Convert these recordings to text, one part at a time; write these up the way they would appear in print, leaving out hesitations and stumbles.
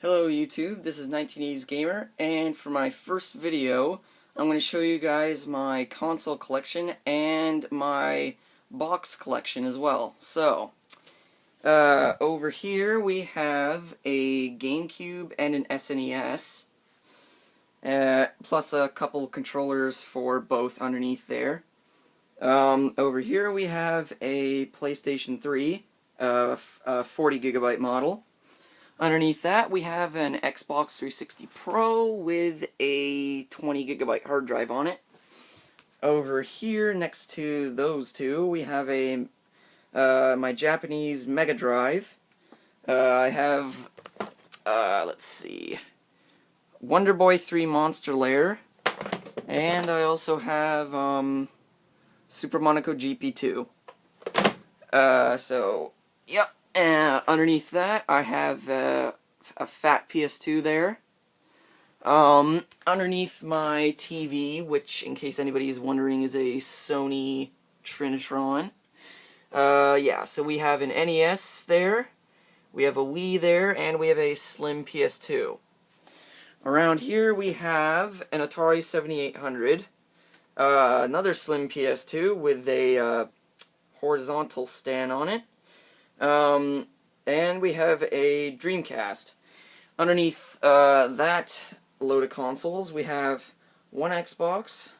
Hello YouTube, this is 1980s Gamer, and for my first video, I'm going to show you guys my console collection and my box collection as well. So, over here we have a GameCube and an SNES, plus a couple controllers for both underneath there. Over here we have a PlayStation 3, a 40GB model. Underneath that, we have an Xbox 360 Pro with a 20GB hard drive on it. Over here, next to those two, we have a my Japanese Mega Drive. I have, let's see, Wonder Boy 3 Monster Lair, and I also have Super Monaco GP2. Yep. Underneath that, I have a fat PS2 there. Underneath my TV, which, in case anybody is wondering, is a Sony Trinitron. Yeah, so we have an NES there, we have a Wii there, and we have a slim PS2. Around here we have an Atari 7800, another slim PS2 with a horizontal stand on it. And we have a Dreamcast. Underneath that load of consoles, we have one Xbox,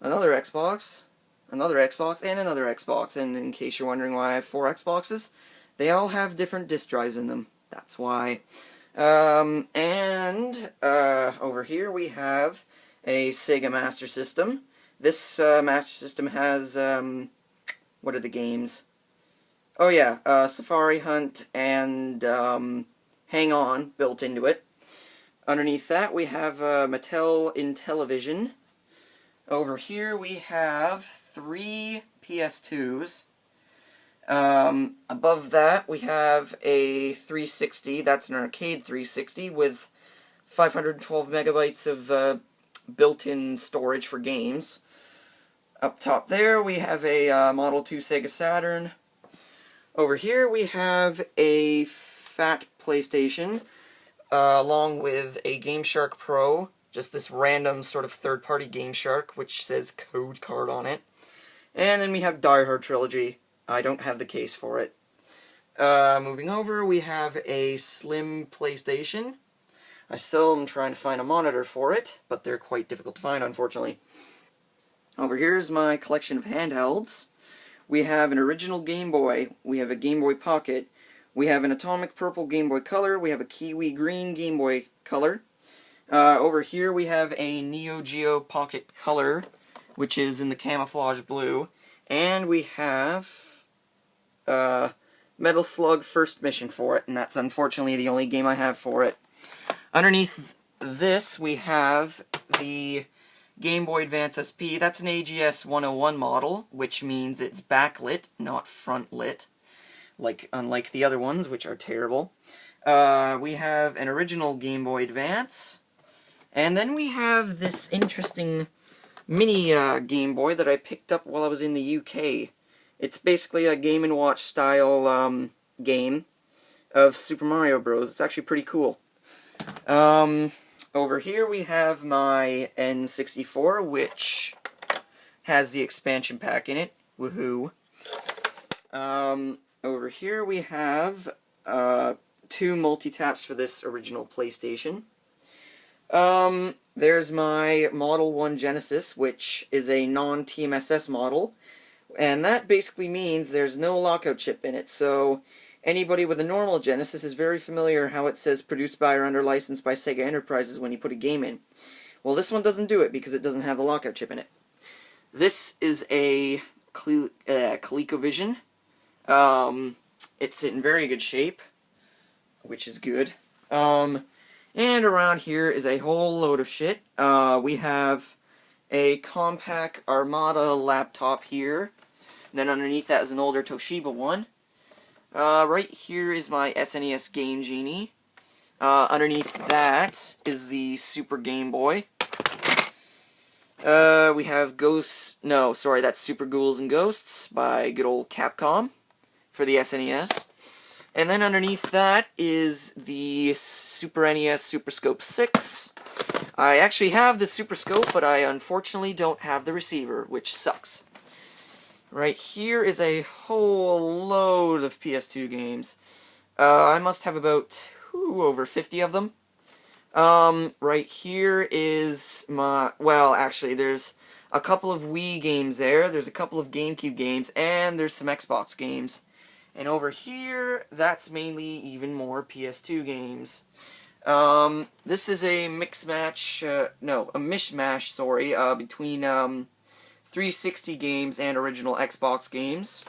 another Xbox, another Xbox, and another Xbox. And in case you're wondering why I have 4 Xboxes, they all have different disk drives in them. That's why. Over here we have a Sega Master System. This Master System has, what are the games? Oh yeah, Safari Hunt and Hang On built into it. Underneath that we have Mattel Intellivision. Over here we have 3 PS2s. Above that we have a 360, that's an arcade 360 with 512 megabytes of built-in storage for games. Up top there we have a Model 2 Sega Saturn. Over here we have a fat PlayStation, along with a Game Shark Pro, just this random sort of third-party Game Shark, which says Code Card on it. And then we have Die Hard Trilogy. I don't have the case for it. Moving over, we have a slim PlayStation. I still am trying to find a monitor for it, but they're quite difficult to find, unfortunately. Over here is my collection of handhelds. We have an original Game Boy, we have a Game Boy Pocket, we have an Atomic Purple Game Boy Color, we have a Kiwi Green Game Boy Color. Over here we have a Neo Geo Pocket Color, which is in the camouflage blue, and we have Metal Slug First Mission for it, and that's unfortunately the only game I have for it. Underneath this we have the Game Boy Advance SP. That's an AGS 101 model, which means it's backlit, not front-lit, unlike the other ones, which are terrible. We have an original Game Boy Advance, and then we have this interesting mini Game Boy that I picked up while I was in the UK. It's basically a Game & Watch style game of Super Mario Bros. It's actually pretty cool. Over here we have my N64, which has the expansion pack in it. Woohoo. Over here we have 2 multi-taps for this original PlayStation. There's my Model 1 Genesis, which is a non-TMSS model, and that basically means there's no lockout chip in it, so anybody with a normal Genesis is very familiar how it says produced by or under license by Sega Enterprises when you put a game in. Well, this one doesn't do it because it doesn't have the lockout chip in it. This is a ColecoVision. It's in very good shape, which is good. And around here is a whole load of shit. We have a Compaq Armada laptop here. And then underneath that is an older Toshiba one. Right here is my SNES Game Genie. Underneath that is the Super Game Boy. We have that's Super Ghouls and Ghosts by good old Capcom for the SNES. And then underneath that is the Super NES Super Scope 6. I actually have the Super Scope, but I unfortunately don't have the receiver, which sucks. Right here is a whole load of PS2 games. I must have about over 50 of them. Right here is my... Well, actually, there's a couple of Wii games there. There's a couple of GameCube games, and there's some Xbox games. And over here, that's mainly even more PS2 games. This is a mishmash, sorry, between, 360 games and original Xbox games.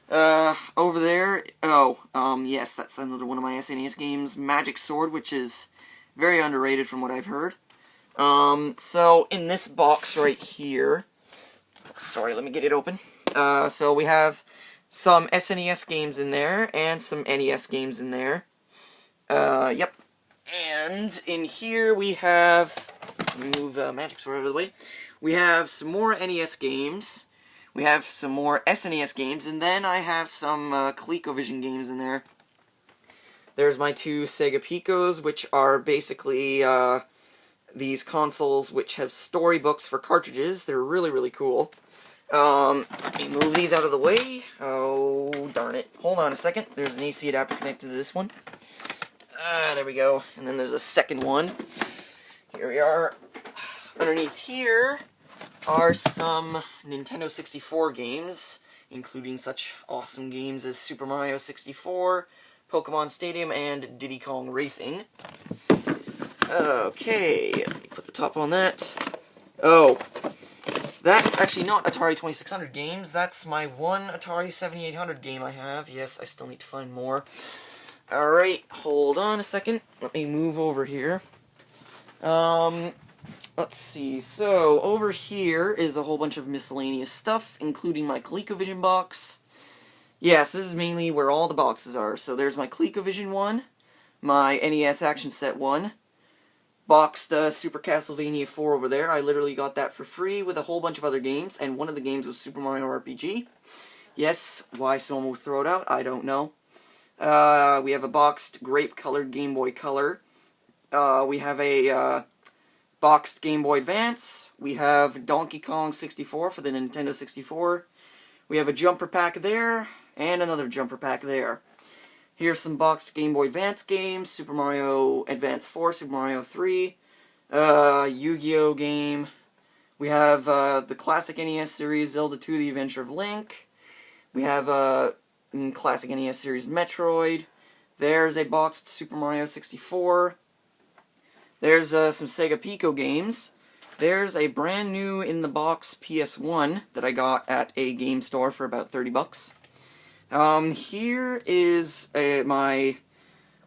Over there, yes, that's another one of my SNES games, Magic Sword, which is very underrated from what I've heard. So in this box right here, sorry, let me get it open. So we have some SNES games in there, and some NES games in there. Yep. And in here we have, let me move Magic Sword out of the way. We have some more NES games. We have some more SNES games, and then I have some ColecoVision games in there. There's my two Sega Picos, which are basically these consoles which have storybooks for cartridges. They're really, really cool. Let me move these out of the way. Oh, darn it. Hold on a second. There's an AC adapter connected to this one. There we go. And then there's a second one. Here we are. Underneath here are some Nintendo 64 games, including such awesome games as Super Mario 64, Pokemon Stadium, and Diddy Kong Racing. Okay, let me put the top on that. Oh, that's actually not Atari 2600 games, that's my one Atari 7800 game I have. Yes, I still need to find more. Alright, hold on a second. Let me move over here. Let's see. So, over here is a whole bunch of miscellaneous stuff, including my ColecoVision box. Yes, this is mainly where all the boxes are. So there's my ColecoVision one, my NES Action Set 1, boxed Super Castlevania 4 over there. I literally got that for free with a whole bunch of other games, and one of the games was Super Mario RPG. Yes, why someone would throw it out, I don't know. We have a boxed grape-colored Game Boy Color. We have a boxed Game Boy Advance. We have Donkey Kong 64 for the Nintendo 64. We have a jumper pack there, and another jumper pack there. Here's some boxed Game Boy Advance games, Super Mario Advance 4, Super Mario 3, Yu-Gi-Oh! Game. We have the classic NES series, Zelda 2, The Adventure of Link. We have classic NES series, Metroid. There's a boxed Super Mario 64. There's some Sega Pico games. There's a brand new in-the-box PS1 that I got at a game store for about 30 bucks. Here is my...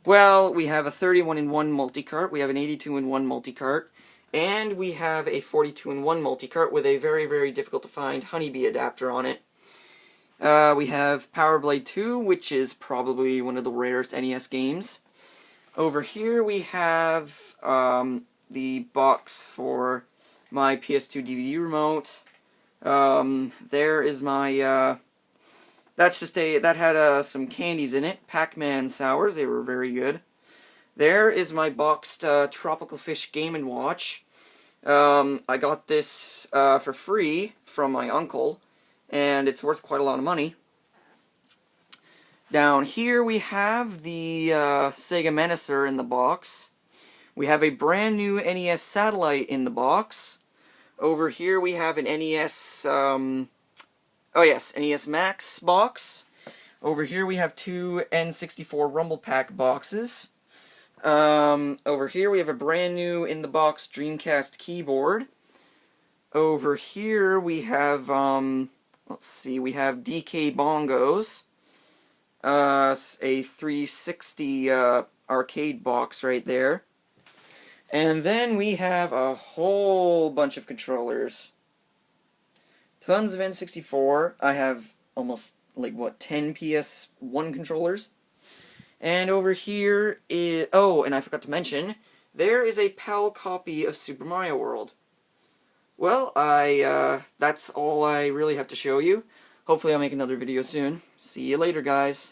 Well, we have a 31-in-1 multi-cart, we have an 82-in-1 multi-cart, and we have a 42-in-1 multi-cart with a very, very difficult-to-find honeybee adapter on it. We have Power Blade 2, which is probably one of the rarest NES games. Over here we have the box for my PS2 DVD remote. There is my, that's just that had some candies in it, Pac-Man sours, they were very good. There is my boxed Tropical Fish Game & Watch. I got this for free from my uncle, and it's worth quite a lot of money. Down here we have the Sega Menacer in the box. We have a brand new NES Satellite in the box. Over here we have an NES, NES Max box. Over here we have two N64 Rumble Pack boxes. Over here we have a brand new in the box Dreamcast keyboard. Over here we have, let's see, we have DK Bongos. A 360 arcade box right there. And then we have a whole bunch of controllers. Tons of N64. I have almost, 10 PS1 controllers. And over here is... Oh, and I forgot to mention, there is a PAL copy of Super Mario World. Well, that's all I really have to show you. Hopefully I'll make another video soon. See you later, guys.